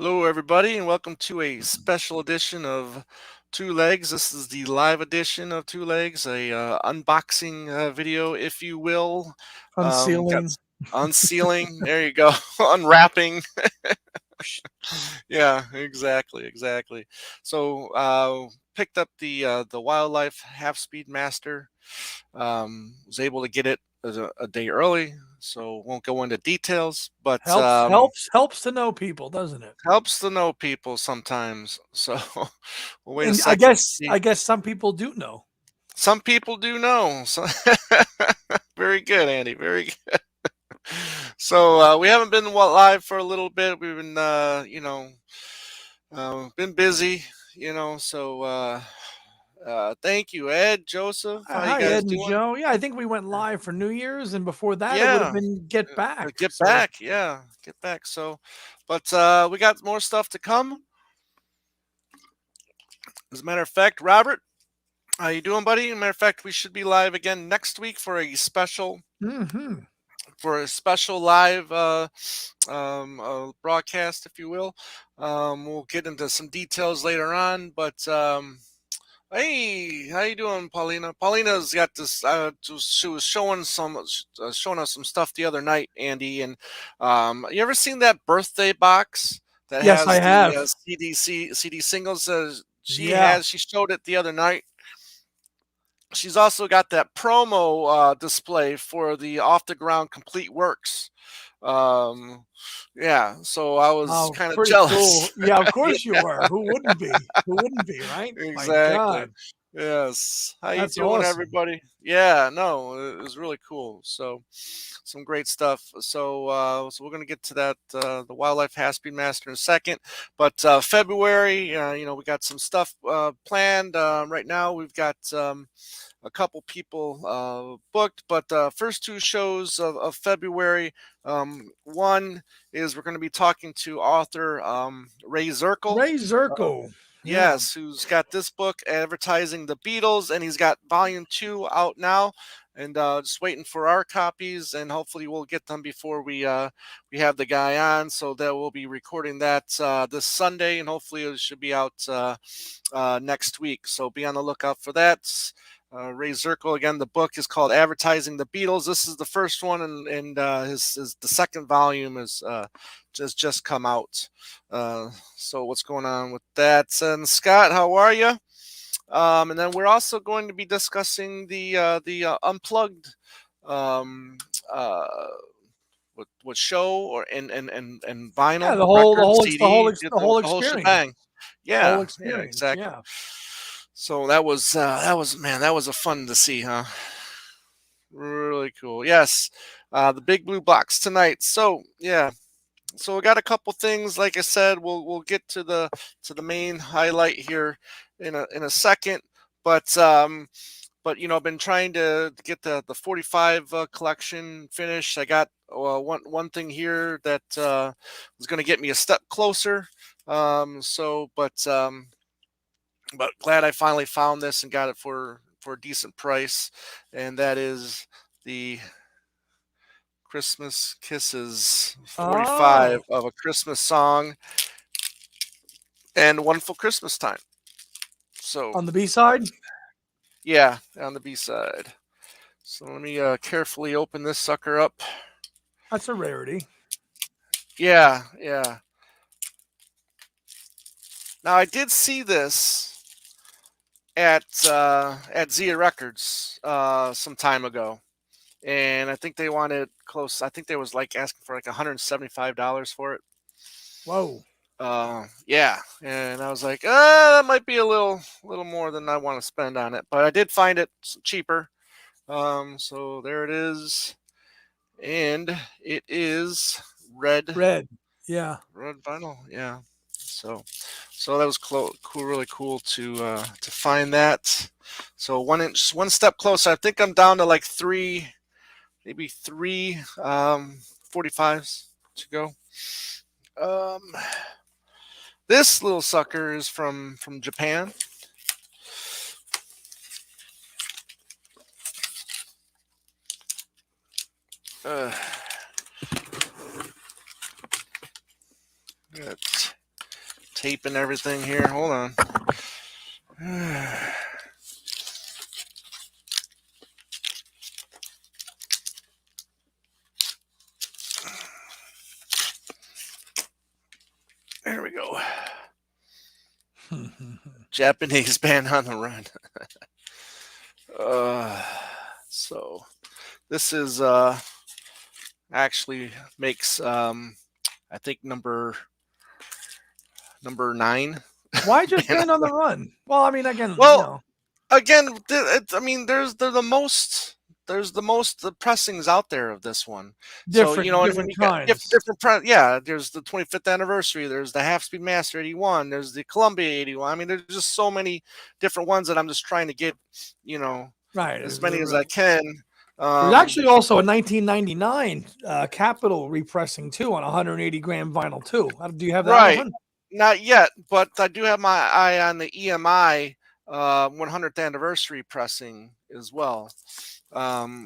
Hello, everybody, and welcome to a special edition of Two Legs. This is the live edition of Two Legs, a unboxing video, if you will. Unsealing. Unsealing. There you go. Unwrapping. Yeah, exactly. So, picked up the Wildlife Half Speed Master. Was able to get it a day early, so won't go into details, but Helps to know people, doesn't it? helps to know people sometimes. So we'll wait a And second to see. I guess some people do know. Some people do know. So very good, Andy. Very good. So we haven't been live for a little bit. We've been, been busy. So thank you, Ed, Joseph. How you Hi, guys Ed and doing? Joe. Yeah, I think we went live for New Year's, and before that, it would have Yeah, been Get Back. get So, back. Yeah, get back. So, but we got more stuff to come. As a matter of fact, Robert, how you doing, buddy? Matter of fact, we should be live again next week hmm for a special live broadcast, if you will. We'll get into some details later on, but hey, how you doing, Paulina? Paulina's got this. She was showing us some stuff the other night, Andy. And you ever seen that birthday box that yes, I has the have. CD singles? Yeah. She showed it the other night. She's also got that promo display for the off the ground complete works. Um, yeah, so I was Oh, kind of pretty jealous. cool. Yeah, of Yeah, course you were. Who wouldn't be? Who wouldn't be, right? My exactly. God, Yes. How you that's doing, awesome. everybody? Yeah, no, it was really cool. So, some great stuff. So we're gonna get to that the Wildlife Has-Been Master in a second. But February, we got some stuff planned. Right now, we've got a couple people booked, but first two shows of February. One is we're going to be talking to author Ray Zirkle. Ray Zirkle. Yeah. Yes, who's got this book advertising the Beatles, and he's got volume 2 out now, and just waiting for our copies, and hopefully we'll get them before we have the guy on. So that we'll be recording that this Sunday, and hopefully it should be out next week. So be on the lookout for that. Ray Zirkle again. The book is called "Advertising the Beatles." This is the first one, and his the second volume is just come out. So what's going on with that? And Scott, how are you? And then we're also going to be discussing the unplugged um, uh, what show or and Yeah, vinyl record CD, the whole the whole experience. shebang. The whole Yeah, experience. exactly. Yeah. So that was a fun to see, huh? Really cool. Yes, the big blue box tonight. So yeah, so we got a couple things. Like I said, we'll get to the main highlight here in a second. But I've been trying to get the 45 collection finished. I got one thing here that was going to get me a step closer. But glad I finally found this and got it for a decent price, and that is the Christmas Kisses 45 Oh, of A Christmas Song and Wonderful Christmas Time. So on the B side. yeah, on the B side. So let me carefully open this sucker up. That's a rarity. Yeah. Now I did see this at Zia Records some time ago, and I think they wanted close. I think they was like asking for like $175 for it. Whoa. Yeah, and I was like, that might be a little more than I want to spend on it, but I did find it cheaper. So there it is, and it is red Red. Yeah. red vinyl. Yeah, so that was cool, really cool to find that. So 1 inch, one step closer. I think I'm down to like maybe three 45s to go. Um, this little sucker is from Japan. Uh, good. tape and everything here. Hold on. There we go. Japanese band on the run. So this is actually makes I think number 9. Why just Band on Band on the the Run? Well, I mean, again, Well, again, I mean, there's the most the pressings out there of this one. So and when different you got kinds. yeah, there's the 25th anniversary, there's the Half Speed Master 81, there's the Columbia 81. I mean, there's just so many different ones that I'm just trying to get, Right. as many as I can. There's Um, actually also a 1999 Capitol repressing too on 180-gram vinyl too. Do you have that right, one? not yet, but I do have my eye on the EMI 100th anniversary pressing as well.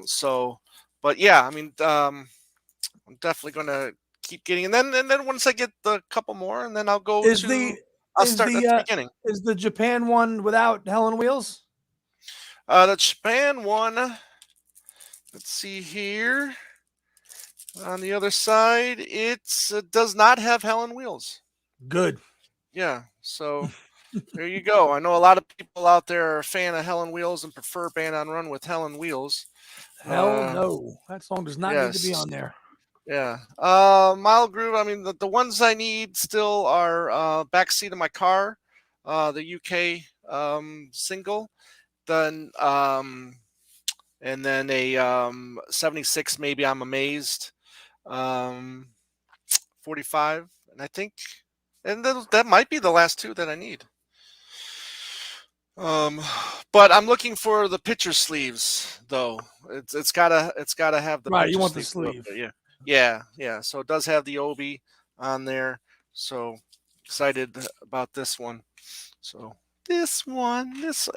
So, but yeah, I mean, I'm definitely gonna keep getting, and then once I get the couple more, and then Is the I'll is start at the the uh, beginning. is the Japan one without Helen Wheels? The Japan one. Let's see here. On the other side, it does not have Helen wheels. Good. Yeah, so there you go. I know a lot of people out there are a fan of Helen wheels and prefer Band on Run with Helen wheels. Hell Uh, no. That song does not need to be yes. on there. Yeah. Mile Groove. I mean, the ones I need still are backseat of my car, the UK single, then and then a 76. Maybe I'm amazed. Um, 45, and I think, and that might be the last two that I need. Um, but I'm looking for the picture sleeves though. It's gotta have the Right. You picture want the sleeve to it. sleeve. But yeah. So it does have the Obi on there. So excited about this one. So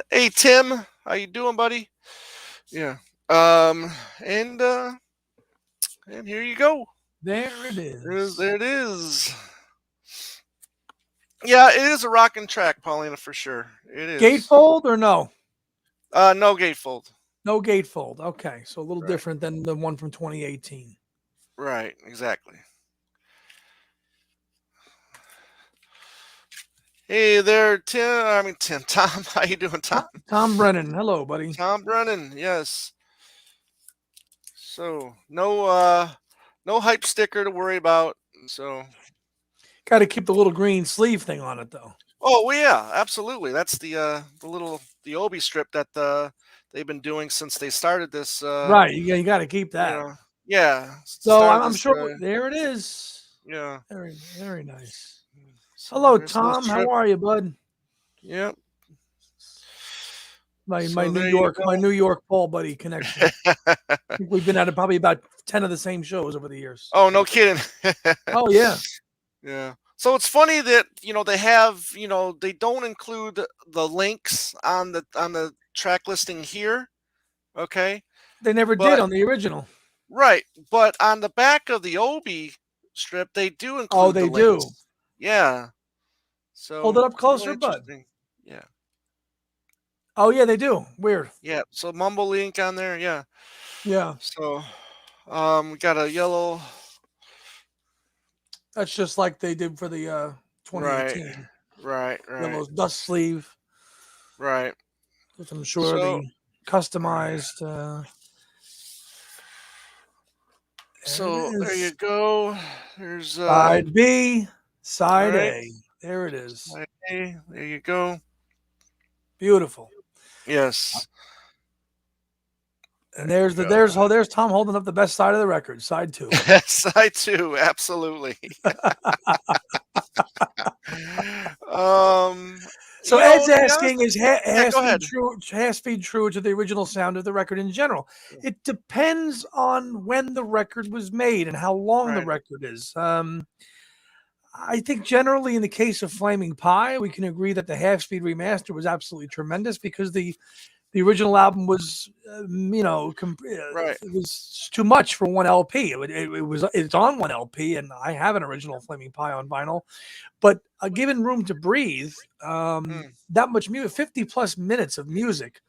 hey Tim, how you doing, buddy? Yeah. Um, and uh, and here you go. There it is. There it is. Yeah, it is a rocking track, Paulina, for sure. It is. Gatefold or no? No gatefold. No gatefold. Okay. So a little Right. different than the one from 2018. Right. Exactly. Hey there, Tim. I mean Tim. Tom. How you doing, Tom? Tom Brennan. Hello, buddy. Tom Brennan. Yes. So no hype sticker to worry about. So. Got to keep the little green sleeve thing on it though. Oh well, yeah, absolutely. That's the Obi strip that they've been doing since they started this. Right. You got to keep You that. know. Yeah. So Started I'm this. sure there it is. Yeah. Very, very nice. So Hello, there's the Tom. How strip. are you, bud? Yep. My So New there you York, my go. New York Paul buddy connection. I think we've been at probably about 10 of the same shows over the years. Oh, no kidding. Oh yeah. Yeah. So it's funny that they have they don't include the links on the track listing here. Okay, They never did but on the original. right, but on the back of the Obi strip they do Oh, include the they do. links. Yeah. Hold So it up real closer, bud. interesting. Yeah. Oh yeah, they do. Weird. Yeah. So Mumble link on there. Yeah. Yeah. So we got a yellow. That's just like they did for the Right. 2018 Right. Right. yellow dust sleeve, Right. which I'm sure So. the customized. There it So there you is. go. There's Side B, all side right. A. There it is. Okay, there you go. Beautiful. Yes. And There you go. there's Tom holding up the best side of the record, side 2. Side two, absolutely. um, So to Ed's be honest, asking, is yeah, go ahead. Has feed true to the original sound of the record in general? It depends on when the record was made and how long the Right. record is. I think generally in the case of Flaming Pie, we can agree that the half speed remaster was absolutely tremendous because the The original album was, Right. it was too much for one LP. It's on one LP, and I have an original Flaming Pie on vinyl. But given room to breathe, Mm, that much music, 50+ minutes of music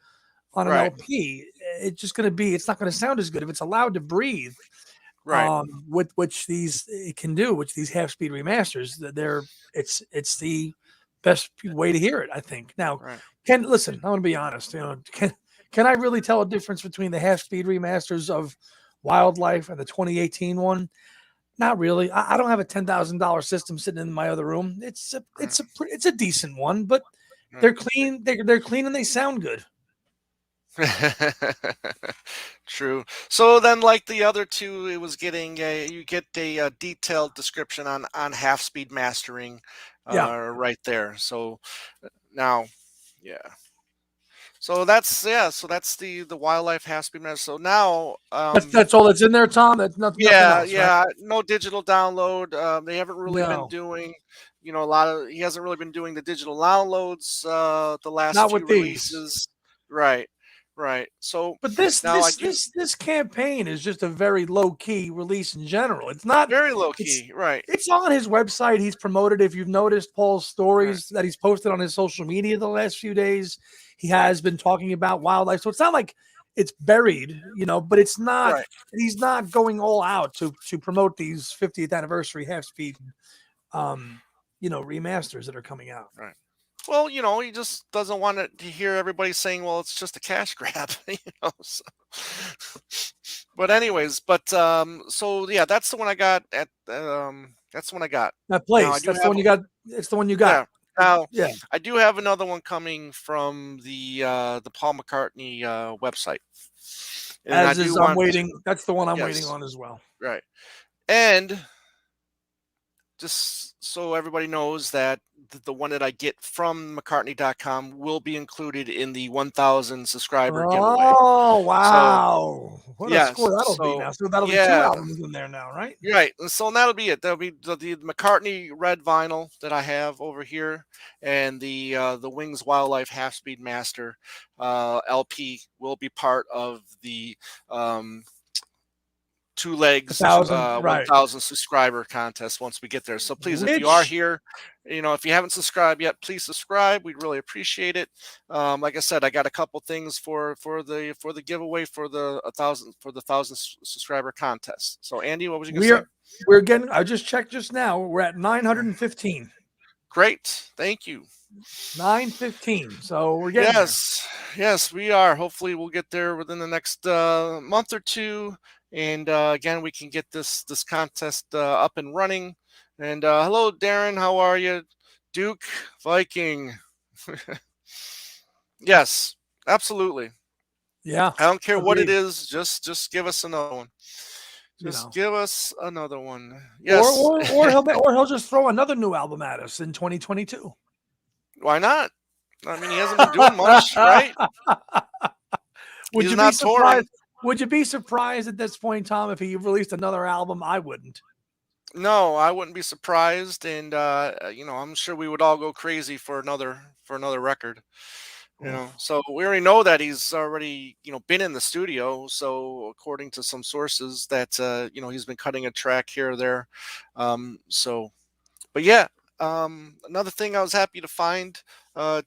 on an right. LP, it's just going to be, it's not going to sound as good if it's allowed to breathe. Right. With which these it can do, which these half speed remasters, it's the best way to hear it, I think. Now, Right. can listen, I want to be honest, can I really tell a difference between the half speed remasters of Wildlife and the 2018 one? Not really. I don't have a $10,000 system sitting in my other room. Right. It's a decent one, but Right. they're clean. They're clean and they sound good. True. So then, like the other two, it was getting a you get a, detailed description on half speed mastering, Yeah, right there. So now, yeah. So that's yeah. So that's the wildlife half speed master. So now, that's all that's in there, Tom. That's nothing yeah, else, right? yeah. No digital download. They haven't really been No, doing, a lot of. He hasn't really been doing the digital downloads. The last not few with these. releases. Right. Right. So But this now I this do. this this campaign is just a very low key release in general. It's not. Very low It's key, right, it's on his website. He's promoted. If you've noticed Paul's right, stories that he's posted on his social media the last few days, he right, has been talking about wildlife. So it's not like it's buried, but it's not. right, He's not going all out to promote these 50th anniversary half speed, um, remasters that are coming out. right. Well, he just doesn't want to hear everybody saying, "Well, it's just a cash grab," So. But anyways, so yeah, that's the one I got at. That's the one I got. That Now I place. do That's the have, one you got. It's the one you got. yeah. Now Yeah. I do have another one coming from the Paul McCartney website, and I As do is, I'm want, waiting. That's the one I'm waiting yes, on as well. right, and just so everybody knows that the one that I get from McCartney.com will be included in the 1,000 subscriber giveaway. Oh, So wow. What a yes, score that'll be so now. So that'll be two yeah, albums in there now, right? right. And so that'll be it. That'll be the McCartney red vinyl that I have over here, and the Wings Wildlife Half Speed Master LP will be part of the um, two A legs thousand, right. 1,000 subscriber contest once we get there. So please, if you are Which here, if you haven't subscribed yet, please subscribe. We'd really appreciate it. Like I said, I got a couple things for the giveaway for the 1,000 subscriber contest. So Andy, what was you gonna say? we're we're getting, I just checked just now. We're at Mm. 915. Great, thank you. 915. So we're getting there. Yes, yes, we are. Hopefully, we'll get there within the next month or two, and again, we can get this contest up and running. And hello, Darren. How are you, Duke Viking? Yes, absolutely. Yeah. I don't care what it Agreed. is. Just give us another one. You Just know. give us another one. Or Yes. or or he'll just throw another new album at us in 2022. Why not? I mean, he hasn't been doing much, right? Would He's you be not touring. surprised? Would you be surprised at this point, Tom, if he released another album? I wouldn't. No, I wouldn't be surprised, and I'm sure we would all go crazy for another record. Oof. So we already know that he's already been in the studio. So according to some sources, that he's been cutting a track here or there. So but yeah, another thing I was happy to find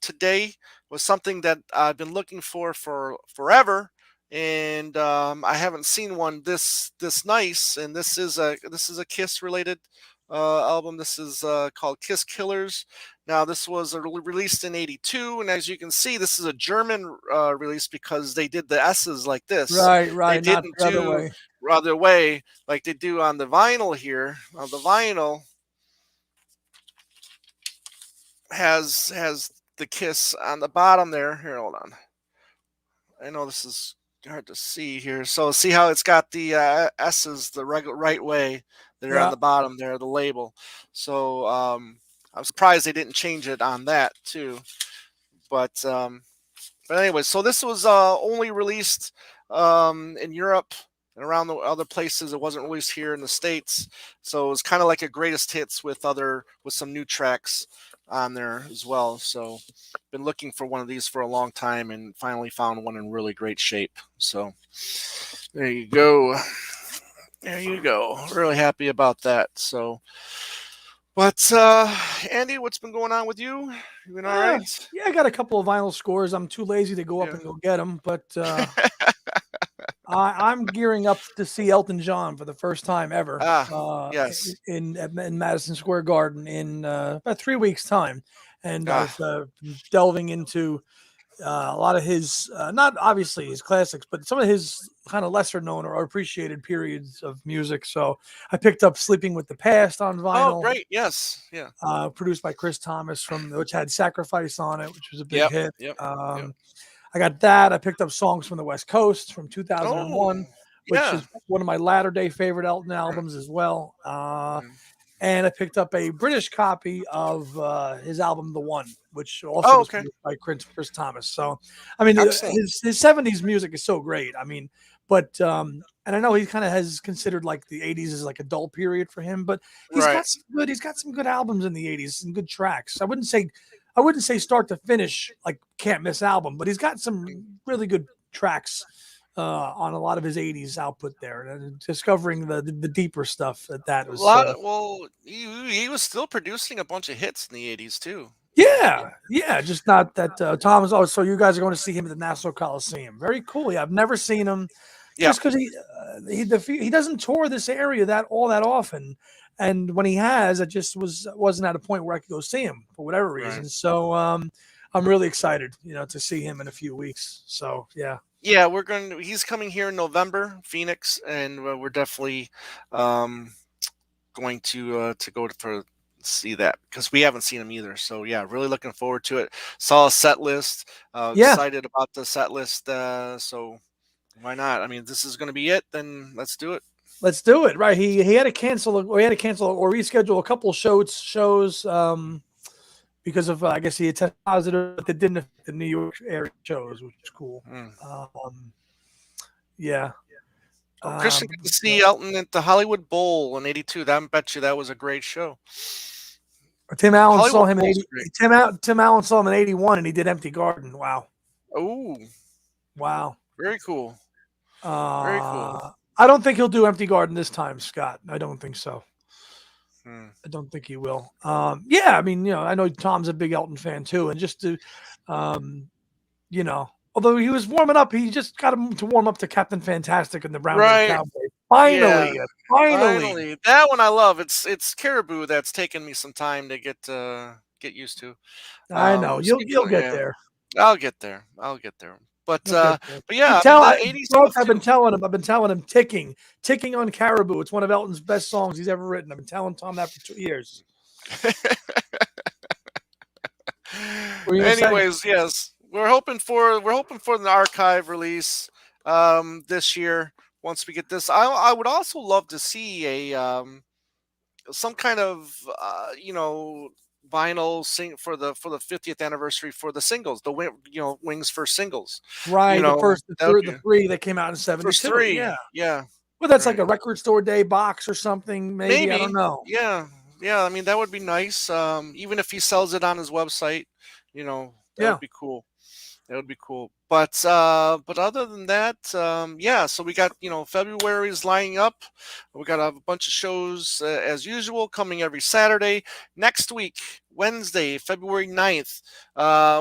today was something that I've been looking for forever, and I haven't seen one this nice. And this is a Kiss related album. This is called Kiss Killers. Now this was released in '82, and as you can see, this is a German release because they did the S's like this. Right, They right. Not didn't the other do way. other way like they do on the vinyl here. On the vinyl has the Kiss on the bottom there. Here, hold on. I know this is hard to see here. So see how it's got the S's the right way that are on Yeah. the bottom there, the label. So I'm surprised they didn't change it on that too. But anyway, so this was only released in Europe and around the other places. It wasn't released here in the States. So it was kind of like a greatest hits with some new tracks. on there as well. So been looking for one of these for a long time and finally found one in really great shape. So there you go. There you go. Really happy about that. So, but Andy, what's been going on with you? You been all Uh, right? yeah, I got a couple of vinyl scores. I'm too lazy to go up Yeah. and go get them, but I'm gearing up to see Elton John for the first time ever Ah, yes. in Madison Square Garden in about 3 weeks' time, and Ah, I've been delving into a lot of his not obviously his classics, but some of his kind of lesser known or appreciated periods of music. So I picked up "Sleeping with the Past" on oh, vinyl, great. Yes. Yeah. produced by Chris Thomas, from which had "Sacrifice" on it, which was a big Yep. hit. Yep. Yep. I got that. I picked up songs from the West Coast from Oh, 2001, which yeah. is one of my latter day favorite Elton Right. albums as well. Mm. And I picked up a British copy of his album The One, which also Oh, was okay. produced by Chris Thomas. So, I mean, Excellent. his 70s music is so great. I mean, but and I know he kind of has considered like the 80s as like a dull period for him, but Right. he's got some good albums in the 80s, some good tracks. I wouldn't say start to finish like can't miss album, but he's got some really good tracks on a lot of his 80s output there, and discovering the deeper stuff that A was lot of, well, he was still producing a bunch of hits in the 80s too. yeah, yeah, just not that Tom is. Oh, so you guys are going to see him at the Nassau Coliseum? Very cool. Yeah, I've never seen him, Yeah. just because he doesn't tour this area that often, and when he has, I just wasn't at a point where I could go see him for whatever Right. reason. So I'm really excited, to see him in a few weeks. So yeah. Yeah, he's coming here in November, Phoenix, and we're definitely um to go for see that because we haven't seen him either. So yeah, really looking forward to it. Saw a set list. Yeah, Excited about the set list. So why not? I mean, if this is going to be it. Then let's do it. let's do it. Right. He had to cancel or he had to cancel or reschedule a couple shows because of I guess he had tested positive, but that didn't affect the New York area shows, which is cool. Mm. Yeah. Oh, Christian got to Yeah. see Elton at the Hollywood Bowl in '82. That I bet you that was a great show. Tim Allen saw Hollywood him in Bowl's 80. great. Tim Allen saw him in 81, and he did Empty Garden. Wow. Oh, Wow. very cool. Very cool. I don't think he'll do Empty Garden this time, Scott. I don't think so. Hmm. I don't think he will. Yeah, I mean, I know Tom's a big Elton fan too, and just to, um, although he was warming up, he just got him to warm up to Captain Fantastic and the Brown Bear Right. Cowboy. Yeah. Finally. Finally, that one I love. It's Caribou that's taken me some time to get used to. I know you'll Speaking of, get yeah, there. I'll get there. I'll get there. You'll get there. But yeah, I mean the '80s Folks, stuff too. I've been telling him, ticking on Caribou. It's one of Elton's best songs he's ever written. I've been telling Tom that for 2 years. What are you gonna say? Anyways, yes, we're hoping for the archive release this year. Once we get this, I would also love to see a some kind of vinyl sing for the 50th anniversary for the singles, Wings first singles. Right, That would the be three that came out in first '72. three. Yeah, Yeah, well, that's like right. a record store day box or something. Maybe I don't Maybe. know. Yeah. Yeah. I mean, that would be nice. Even if he sells it on his website, that would Yeah, be cool. That would be cool. But other than that, yeah. So we got February's lining up. We got a bunch of shows as usual coming every Saturday. Next week, Wednesday, February 9th,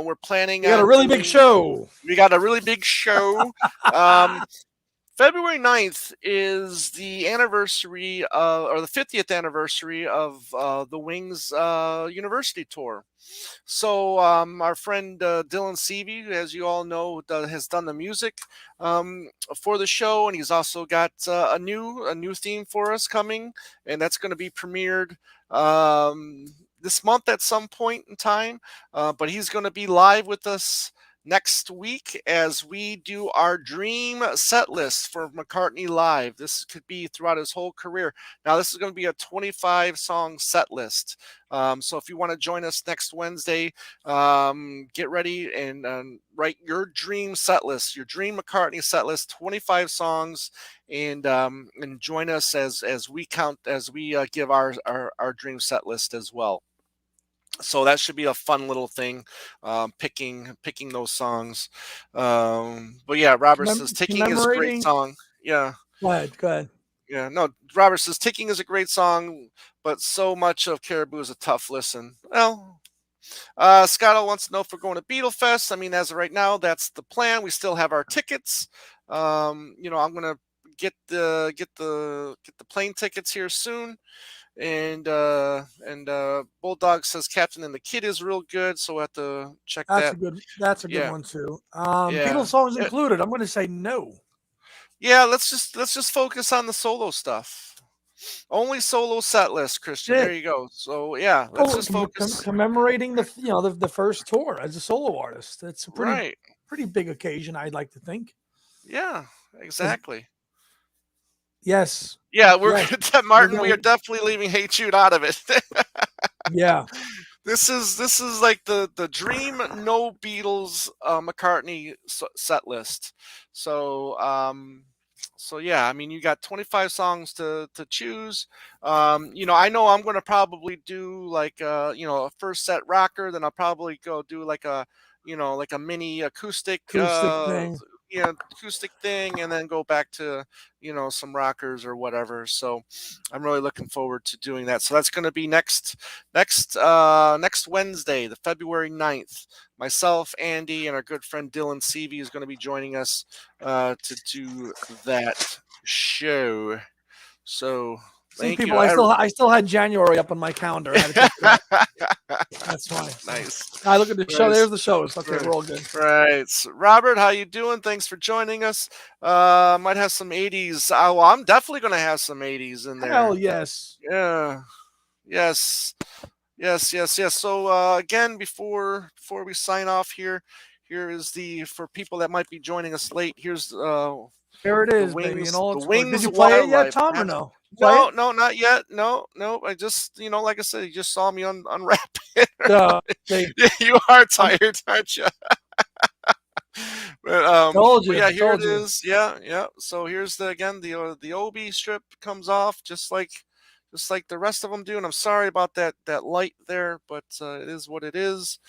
we're planning we got a on really big doing. show. We got a really big show. Um, February 9th is the anniversary or the 50th anniversary of the Wings University tour. So our friend Dylan Seavey, as you all know, has done the music for the show, and he's also got a new theme for us coming, and that's going to be premiered this month at some point in time. But he's going to be live with us next week as we do our dream set list for McCartney live. This could be throughout his whole career. Now, this is going to be a 25 song set list. So if you want to join us next Wednesday, get ready and write your dream set list, your dream McCartney set list, 25 songs, and join us as we give our dream set list as well. So that should be a fun little thing, picking those songs. But yeah, Robert says "Ticking" is a great Commemorating. song. Yeah, Go ahead. Go ahead. yeah. No, Robert says "Ticking" is a great song, but so much of Caribou is a tough listen. Well, Scotto wants to know if we're going to Beetle Fest. I mean, as of right now, that's the plan. We still have our tickets. I'm gonna get the plane tickets here soon. And Bulldog says Captain and the Kid is real good, so we'll have to check That's a that. good. That's a good Yeah, one too. yeah, Beatles songs Eh, included. I'm going to say no. yeah. Let's just focus on the solo stuff. Only solo set list, Christian. That's There it. you go. So yeah, let's Oh, just focus. commemorating the first tour as a solo artist. It's a Right. pretty big occasion. I'd like to think. Yeah. 'Cause- Exactly. Yes, Yeah, we're yes, we're Martin. We are gonna. definitely leaving Hey Jude out of it. Yeah, This is like the dream no Beatles McCartney set list. So yeah, I mean you got 25 songs to choose. I know I'm gonna probably do like a first set rocker, then I'll probably go do like a mini acoustic acoustic thing. acoustic thing, and then go back to some rockers or whatever. So I'm really looking forward to doing that. So that's gonna be next Wednesday, the February 9th. Myself, Andy, and our good friend Dylan Seavey is going to be joining us to do that show. So See, thank people, you. I still had January up on my calendar. I had to check it out. That's why. So Nice, I look at the show. nice. There's the shows. Okay, Right. we're all good. Right. So, Robert, how you doing? Thanks for joining us. Might have some 80s. Well, I'm definitely going to have some 80s in Hell there. yes. Yeah. Yes. Yes, yes, yes. So again, before we sign off here, here is the for people that might be joining us late. Here's There it the is, baby, in wings all the its glory. Did wings you play it yet, wildlife. Tom, or no? Play No, it? no, not yet. No, no. I just like I said, you just saw me unwrap it. See, Yeah, you are I'm tired, aren't you? told But you, yeah, here it told you. is. Yeah, yeah. So here's the Obi strip comes off just like the rest of them do. And I'm sorry about that light there, but it is what it is.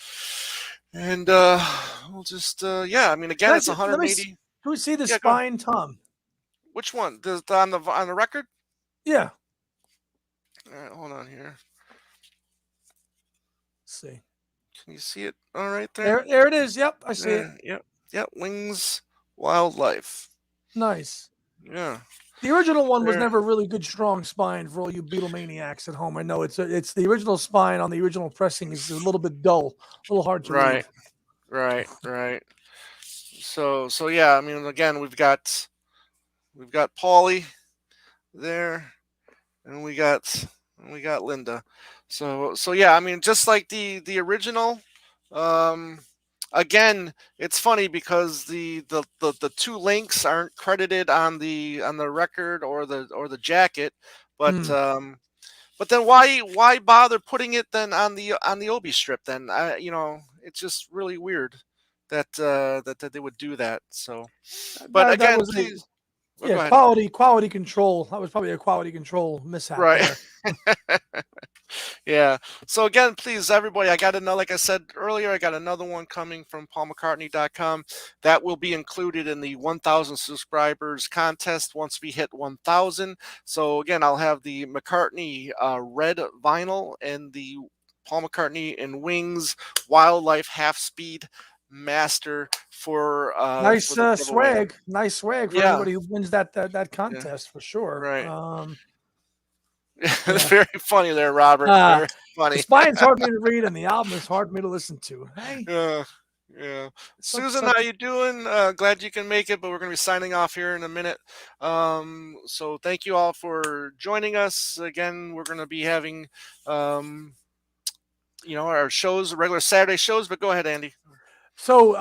And we'll just yeah. I mean, again, it's Let me. 180. Can we see the Yeah, go. spine, Tom? Which one? On the record? Yeah. All right, hold on here. Let's see. Can you see it? All right there. There it is. Yep, I see it. Yeah, yep, yep. Wings wildlife. Nice. Yeah. The original one was There. never really good, strong spine for all you Beatlemaniacs at home. I know it's the original spine on the original pressing is a little bit dull, a little hard to Right. read. Right. Right. So yeah. I mean, again, we've got Paulie there, and we got Linda. So yeah. I mean, just like the original. Um, Again, it's funny because the two links aren't credited on the record or the jacket, but Hmm. then why bother putting it then on the Obi strip then? It's just really weird that they would do that. So, but That again, was a please, well, yeah, go ahead. quality control. That was probably a quality control mishap Right. there. Yeah. So again, please, everybody, I got another, like I said earlier, I got another one coming from paulmccartney.com that will be included in the 1,000 subscribers contest once we hit 1,000. So again, I'll have the McCartney red vinyl and the Paul McCartney and Wings Wildlife Half Speed Master for Nice the giveaway. nice swag for Yeah. anybody who wins that Yeah. contest for sure. Right. Yeah. Very funny there, Robert. Uh, Very the funny. spine's hard for me to read, and the album is hard for me to listen to. Hey, Yeah, yeah. Susan, such how you doing? Glad you can make it, but we're going to be signing off here in a minute. So thank you all for joining us. Again, we're going to be having, our shows, regular Saturday shows. But go ahead, Andy. So,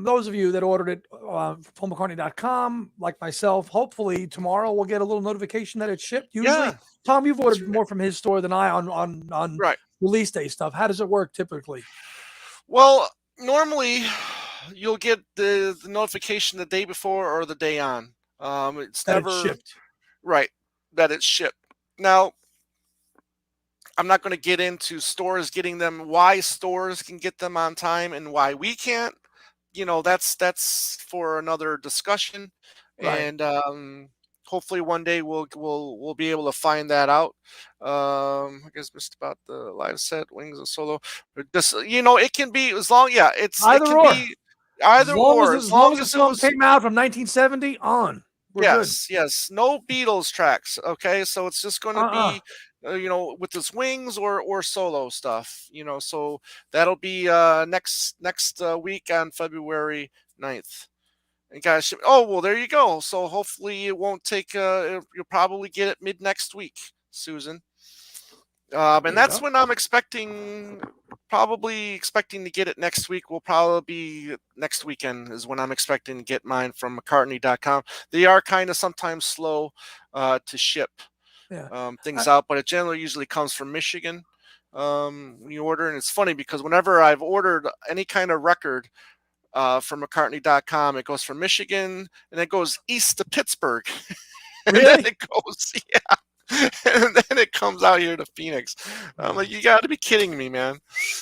those of you that ordered it from paulmccartney.com, like myself, hopefully tomorrow we'll get a little notification that it's shipped. Usually, Yeah, Tom, you've that's ordered right. more from his store than I on Right. release day stuff. How does it work typically? Well, normally you'll get the notification the day before or the day on. It's That it's never shipped. right that it's shipped. Now, I'm not going to get into stores getting them, why stores can get them on time and why we can't. That's for another discussion, Right. and hopefully one day we'll be able to find that out. I guess missed about the live set, wings and solo. But just it can be as long, yeah, it Either can or. be either or as As long long as the as it film was. came out from 1970 on, we're good. Yes, yes. No Beatles tracks. Okay, so it's just going to Uh-uh. be, with this wings or solo stuff. So that'll be next week on February 9th. And guys, oh well, there you go. So hopefully it won't take. You'll probably get it mid next week, Susan. There And you that's go. when I'm probably expecting to get it next week. Will probably be next weekend is when I'm expecting to get mine from McCartney.com. They are kind of sometimes slow to ship Yeah. things out, but it generally usually comes from Michigan. When you order, and it's funny because whenever I've ordered any kind of record from McCartney.com, it goes from Michigan and it goes east to Pittsburgh, and then Really? it goes, yeah, and then it comes out here to Phoenix. I'm like, you got to be kidding me, man. Uh,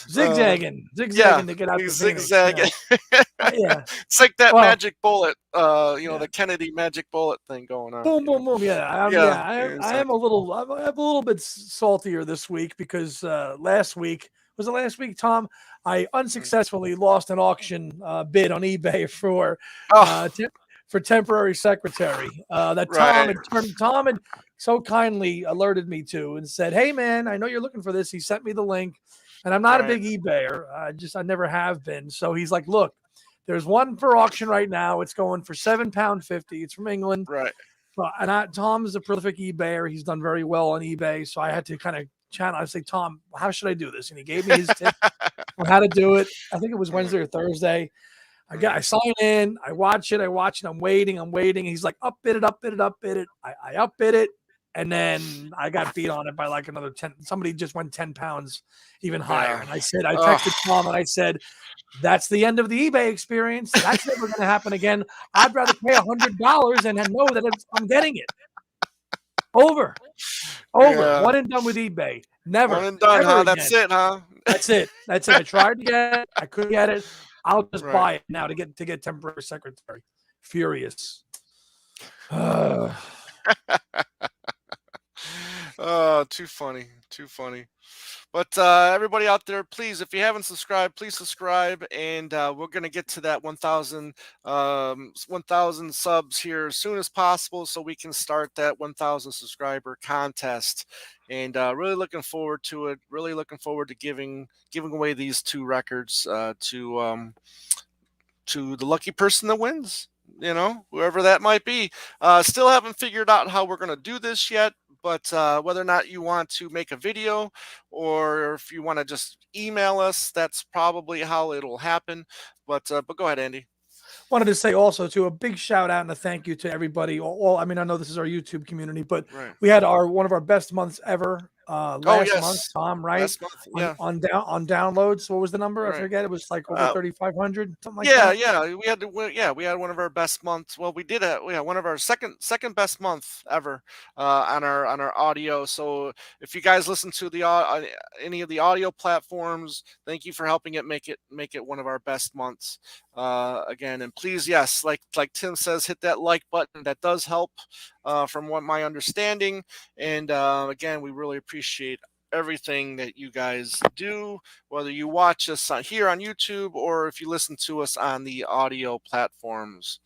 yeah, Zigzagging to get out to Phoenix. zigzag. Yeah. Yeah. It's like that Well, magic bullet, yeah. the Kennedy magic bullet thing going on. Boom, boom, boom. Yeah, Yeah, I am a exactly. little, I'm a little bit saltier this week because last week was the last week, Tom. I Mm. unsuccessfully lost an auction bid on eBay Oh, uh, te- for temporary secretary that right, Tom had so kindly alerted me to and said, "Hey, man, I know you're looking for this." He sent me the link, and I'm not a right, big eBayer. I never have been. So he's like, "Look, there's one for auction right now. It's going for £7.50. It's from England." right. Tom is a prolific eBayer. He's done very well on eBay. So I had to kind of channel. I say, Tom, how should I do this? And he gave me his tip on how to do it. I think it was Right, Wednesday or Thursday. I right. sign in, I watch it, I'm waiting. He's like, upbid it, upbid it, upbid it. I upbid it. And then I got beat on it by like another 10. Somebody just went 10 pounds even higher. Yeah. And I Oh, texted Tom and I said, that's the end of the eBay experience. That's never going to happen again. I'd rather pay $100 and know that I'm getting it. Over. Over. yeah. One and done with eBay. One Never, and done, ever huh? That's again. it, huh? That's it. That's it. I tried to get it. I couldn't get it. I'll just Right. buy it now to get temporary secretary. Furious. Uh, Oh, too funny. Too funny. But everybody out there, please, if you haven't subscribed, please subscribe, and we're gonna get to that 1,000 subs here as soon as possible, so we can start that 1,000 subscriber contest. And really looking forward to it. Really looking forward to giving away these two records to the lucky person that wins. Whoever that might be. Still haven't figured out how we're gonna do this yet. But whether or not you want to make a video or if you want to just email us, that's probably how it'll happen. But go ahead, Andy. Wanted to say also to a big shout out and a thank you to everybody. I mean, I know this is our YouTube community, but Right. we had our one of our best months ever Oh last month, yes, Tom. Right last month. Yeah. on downloads. What was the number? I Right. forget. It was like over Uh, 3,500, something like Yeah, that. yeah, we had one of our best months. Well, we had one of our second best month ever on our audio. So if you guys listen to any of the audio platforms, thank you for helping make it one of our best months again. And please, yes, like Tim says, hit that like button. That does help from what my understanding. And again, we really appreciate everything that you guys do, whether you watch us here on YouTube or if you listen to us on the audio platforms.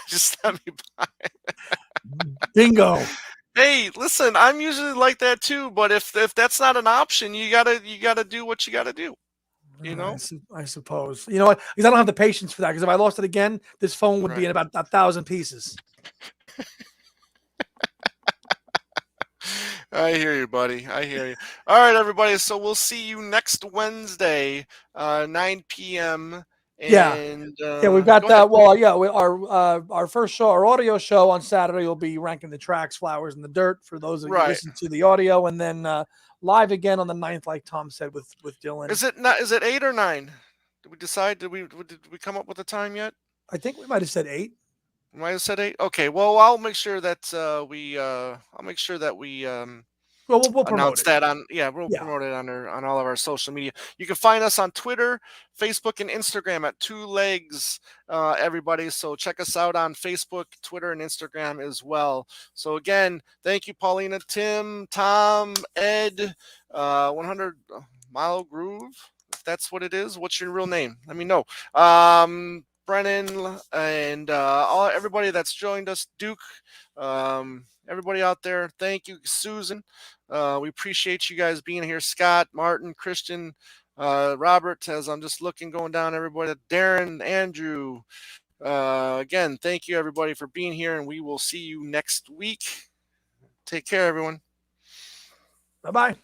Just let me. Bingo. Hey, listen, I'm usually like that too, but if that's not an option, you gotta do what you gotta do. You know. I suppose. You know what? Because I don't have the patience for that. Because if I lost it again, this phone would be Right. in about 1,000 pieces. I hear you, buddy. I hear you. All right, everybody. So we'll see you next Wednesday, 9 p.m. Yeah. And Yeah, we've go got ahead. that. Well, yeah, our first show, our audio show on Saturday will be ranking the tracks, flowers in the dirt for those of you Right. listen to the audio, and then live again on the 9th, like Tom said with Dylan. Is it not? Is it 8 or 9? Did we decide? Did we come up with a time yet? I think we might have said 8. Might have said 8. Okay, well, I'll make sure that I'll make sure that we Well, we'll promote announce it. that on, yeah, we'll Yeah. promote it on all of our social media. You can find us on Twitter, Facebook, and Instagram at Two Legs, everybody. So check us out on Facebook, Twitter, and Instagram as well. So again, thank you, Paulina, Tim, Tom, Ed, 100 Mile Groove. If that's what it is, what's your real name? Let me know. Brennan and all everybody that's joined us, Duke, everybody out there. Thank you, Susan. We appreciate you guys being here. Scott, Martin, Christian, Robert, as I'm just looking, going down everybody. Darren, Andrew. Again, thank you everybody for being here, and we will see you next week. Take care, everyone. Bye bye.